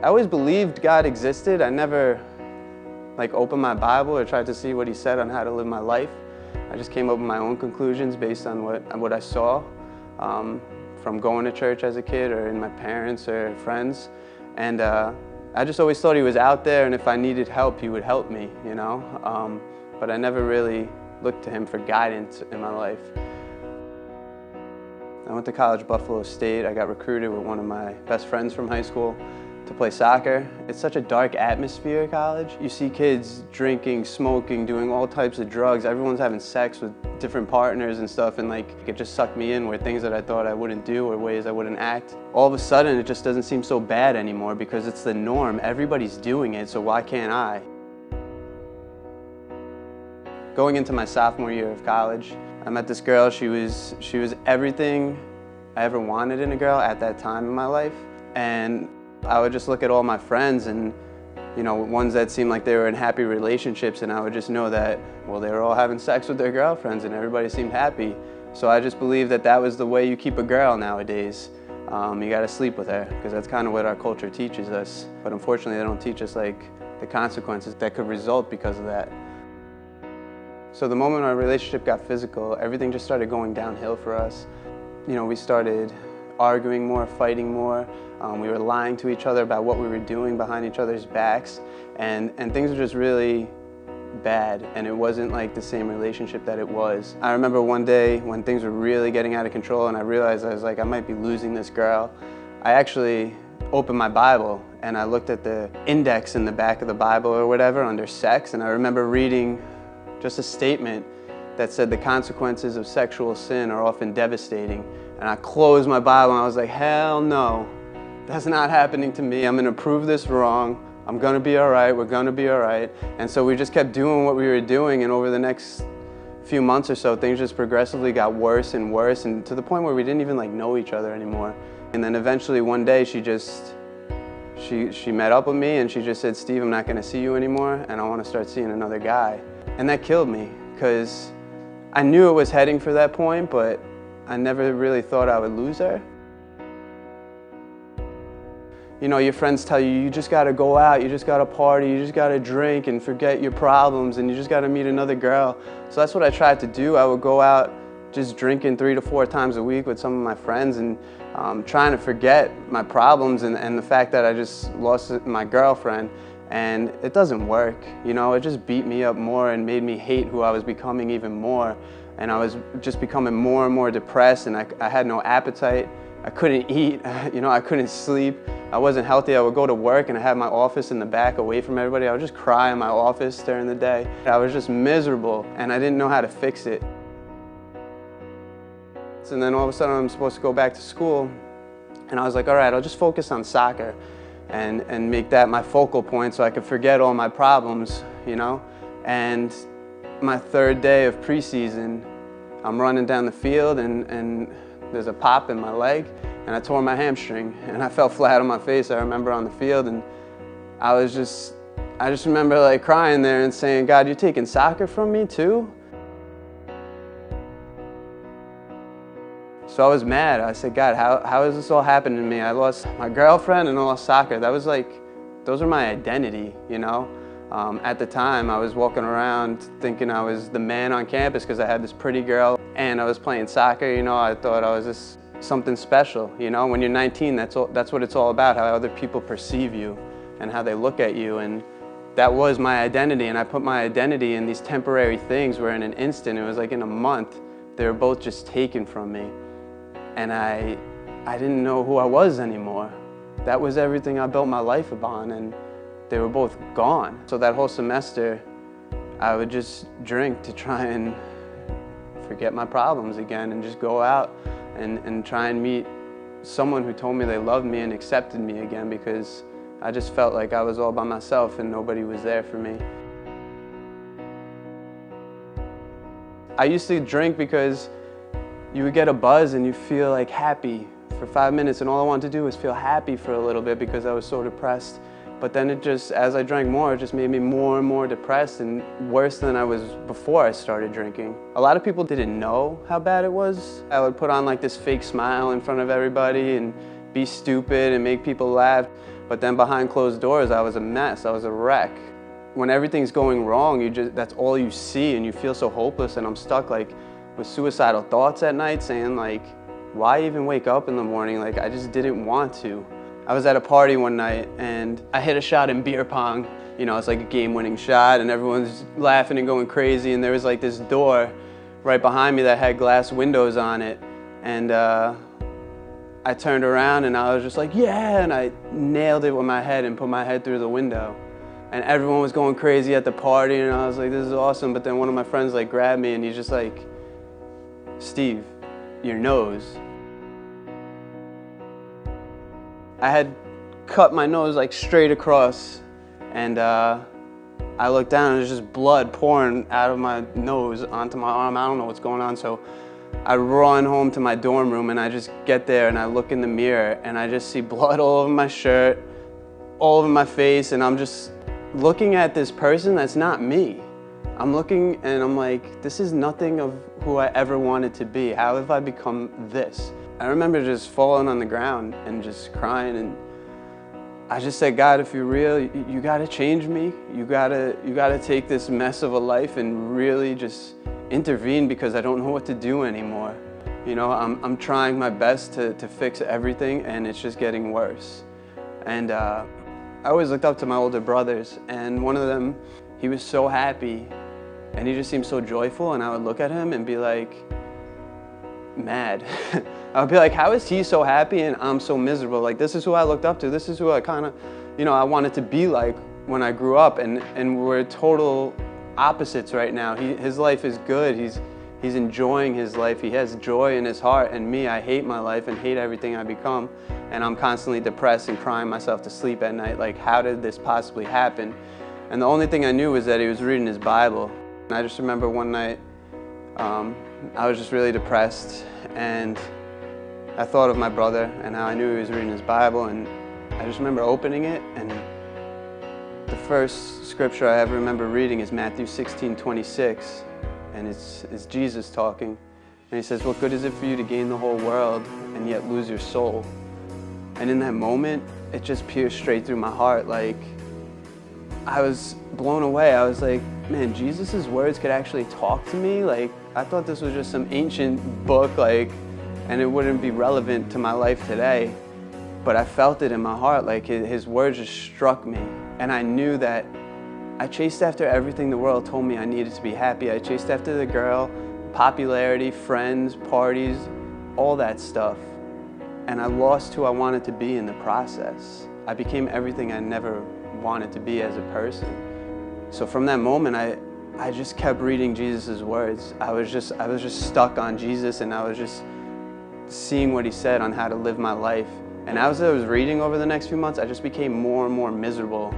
I always believed God existed. I never opened my Bible or tried to see what he said on how to live my life. I just came up with my own conclusions based on what I saw from going to church as a kid or in my parents or friends. And I just always thought he was out there, and if I needed help, he would help me, you know? But I never really looked to him for guidance in my life. I went to college at Buffalo State. I got recruited with one of my best friends from high school to play soccer. It's such a dark atmosphere at college. You see kids drinking, smoking, doing all types of drugs. Everyone's having sex with different partners and stuff, and it just sucked me in with things that I thought I wouldn't do or ways I wouldn't act. All of a sudden, it just doesn't seem so bad anymore because it's the norm. Everybody's doing it, so why can't I? Going into my sophomore year of college, I met this girl. She was everything I ever wanted in a girl at that time in my life. And I would just look at all my friends and, you know, ones that seemed like they were in happy relationships, and I would just know that, well, they were all having sex with their girlfriends and everybody seemed happy. So I just believed that that was the way you keep a girl nowadays. You gotta sleep with her, because that's kind of what our culture teaches us. But unfortunately, they don't teach us the consequences that could result because of that. So the moment our relationship got physical, everything just started going downhill for us. You know, we started arguing more, fighting more. We were lying to each other about what we were doing behind each other's backs, and things were just really bad, and it wasn't like the same relationship that it was. I remember one day when things were really getting out of control and I realized I was I might be losing this girl. I actually opened my Bible and I looked at the index in the back of the Bible or whatever under sex, and I remember reading just a statement that said the consequences of sexual sin are often devastating. And I closed my Bible and I was like, hell no, that's not happening to me. I'm gonna prove this wrong. I'm gonna be all right, we're gonna be all right. And so we just kept doing what we were doing, and over the next few months or so, things just progressively got worse and worse, and to the point where we didn't even know each other anymore. And then eventually one day she met up with me and she just said, Steve, I'm not gonna see you anymore and I wanna start seeing another guy. And that killed me, because I knew it was heading for that point, but I never really thought I would lose her. You know, your friends tell you, you just gotta go out, you just gotta party, you just gotta drink and forget your problems, and you just gotta meet another girl. So that's what I tried to do. I would go out just drinking 3 to 4 times a week with some of my friends and trying to forget my problems and the fact that I just lost my girlfriend. And it doesn't work, you know, it just beat me up more and made me hate who I was becoming even more. And I was just becoming more and more depressed, and I had no appetite. I couldn't eat, you know, I couldn't sleep. I wasn't healthy. I would go to work and I had my office in the back away from everybody. I would just cry in my office during the day. I was just miserable and I didn't know how to fix it. And then all of a sudden I'm supposed to go back to school, and I was like, all right, I'll just focus on soccer and make that my focal point so I could forget all my problems, you know? And my 3rd day of preseason, I'm running down the field and there's a pop in my leg, and I tore my hamstring and I fell flat on my face, I remember, on the field. And I just remember crying there and saying, God, you're taking soccer from me too? So I was mad. I said, God, how is this all happening to me? I lost my girlfriend and I lost soccer. That was those are my identity, you know? At the time, I was walking around thinking I was the man on campus because I had this pretty girl and I was playing soccer, you know? I thought I was just something special, you know? When you're 19, that's what it's all about, how other people perceive you and how they look at you. And that was my identity, and I put my identity in these temporary things where in an instant, it was in a month, they were both just taken from me. And I didn't know who I was anymore. That was everything I built my life upon, and they were both gone. So that whole semester, I would just drink to try and forget my problems again and just go out and try and meet someone who told me they loved me and accepted me again, because I just felt like I was all by myself and nobody was there for me. I used to drink because you would get a buzz and you feel happy for 5 minutes, and all I wanted to do was feel happy for a little bit because I was so depressed. But then as I drank more, it just made me more and more depressed and worse than I was before I started drinking. A lot of people didn't know how bad it was. I would put on this fake smile in front of everybody and be stupid and make people laugh. But then behind closed doors, I was a mess, I was a wreck. When everything's going wrong, that's all you see, and you feel so hopeless, and I'm stuck like with suicidal thoughts at night, saying like, why even wake up in the morning? Like, I just didn't want to. I was at a party one night and I hit a shot in beer pong. You know, it's like a game-winning shot and everyone's laughing and going crazy, and there was like this door right behind me that had glass windows on it. And I turned around and I was just like, yeah, and I nailed it with my head and put my head through the window. And everyone was going crazy at the party, and I was like, this is awesome. But then one of my friends like grabbed me and he's just like, Steve, your nose. I had cut my nose like straight across, and I looked down and there's just blood pouring out of my nose onto my arm. I don't know what's going on, so I run home to my dorm room and I just get there and I look in the mirror and I just see blood all over my shirt, all over my face, and I'm just looking at this person that's not me. I'm looking and I'm like, this is nothing of who I ever wanted to be. How have I become this? I remember just falling on the ground and just crying, and I just said, God, if you're real, you gotta change me. You gotta take this mess of a life and really just intervene, because I don't know what to do anymore. You know, I'm trying my best to fix everything, and it's just getting worse. And I always looked up to my older brothers, and one of them, he was so happy and he just seemed so joyful, and I would look at him and be like, mad. I would be like, how is he so happy and I'm so miserable? Like, this is who I looked up to. This is who I kind of, you know, I wanted to be like when I grew up, and we're total opposites right now. His life is good. He's enjoying his life. He has joy in his heart, and me, I hate my life and hate everything I become, and I'm constantly depressed and crying myself to sleep at night. Like, how did this possibly happen? And the only thing I knew was that he was reading his Bible. And I just remember one night, I was just really depressed, and I thought of my brother and how I knew he was reading his Bible, and I just remember opening it, and the first scripture I ever remember reading is Matthew 16:26, and it's Jesus talking, and he says, what good is it for you to gain the whole world and yet lose your soul? And in that moment, it just pierced straight through my heart. Like, I was blown away. I was like, man, Jesus' words could actually talk to me? Like, I thought this was just some ancient book, like, and it wouldn't be relevant to my life today. But I felt it in my heart, like his words just struck me. And I knew that I chased after everything the world told me I needed to be happy. I chased after the girl, popularity, friends, parties, all that stuff. And I lost who I wanted to be in the process. I became everything I never wanted to be as a person. So from that moment, I just kept reading Jesus' words. I was just stuck on Jesus, and I was just seeing what he said on how to live my life. And as I was reading over the next few months, I just became more and more miserable.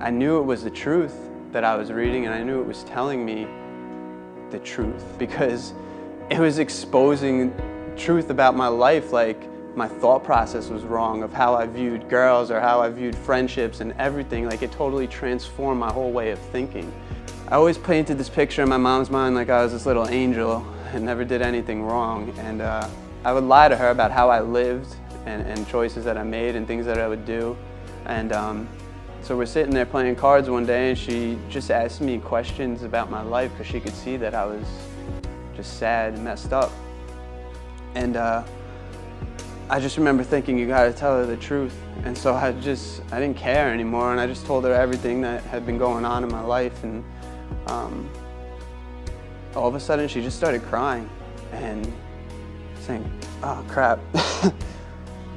I knew it was the truth that I was reading, and I knew it was telling me the truth, because it was exposing truth about my life. Like, my thought process was wrong of how I viewed girls or how I viewed friendships and everything. Like, it totally transformed my whole way of thinking. I always painted this picture in my mom's mind like I was this little angel and never did anything wrong. And I would lie to her about how I lived and choices that I made and things that I would do. And so we're sitting there playing cards one day, and she just asked me questions about my life because she could see that I was just sad and messed up. And I just remember thinking, you gotta tell her the truth. And so I didn't care anymore, and I just told her everything that had been going on in my life. And all of a sudden she just started crying and saying, oh crap.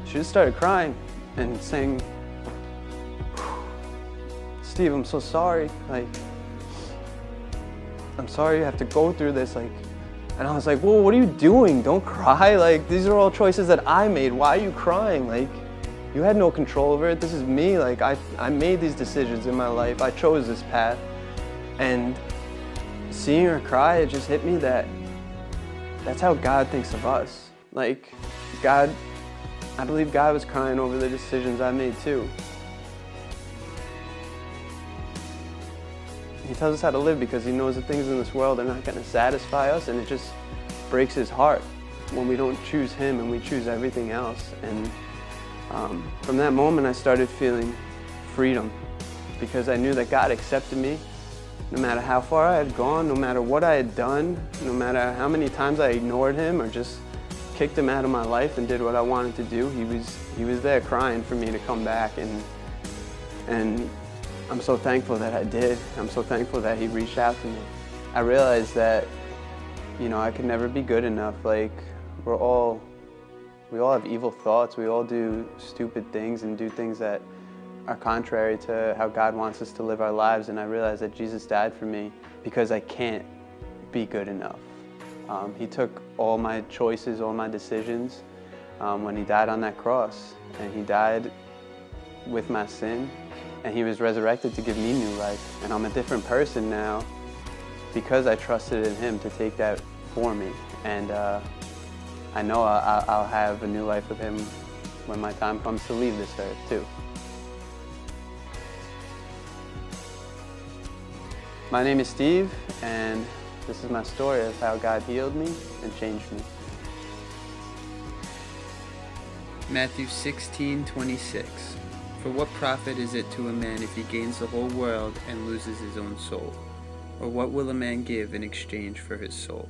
She just started crying and saying, Steve, I'm so sorry. Like, I'm sorry you have to go through this. Like, and I was like, well, what are you doing? Don't cry. Like, these are all choices that I made. Why are you crying? Like, you had no control over it. This is me. Like, I made these decisions in my life. I chose this path. And seeing her cry, it just hit me that that's how God thinks of us. Like, God, I believe God was crying over the decisions I made too. He tells us how to live because he knows the things in this world are not going to satisfy us, and it just breaks his heart when we don't choose him and we choose everything else. And From that moment, I started feeling freedom because I knew that God accepted me no matter how far I had gone, no matter what I had done, no matter how many times I ignored him or just kicked him out of my life and did what I wanted to do. He was there crying for me to come back, and I'm so thankful that I did. I'm so thankful that he reached out to me. I realized that, you know, I could never be good enough. Like, we all have evil thoughts. We all do stupid things and do things that are contrary to how God wants us to live our lives. And I realized that Jesus died for me because I can't be good enough. He took all my choices, all my decisions when he died on that cross. And he died with my sin. And he was resurrected to give me new life. And I'm a different person now because I trusted in him to take that for me. And I know I'll have a new life with him when my time comes to leave this earth too. My name is Steve, and this is my story of how God healed me and changed me. Matthew 16:26. For what profit is it to a man if he gains the whole world and loses his own soul? Or what will a man give in exchange for his soul?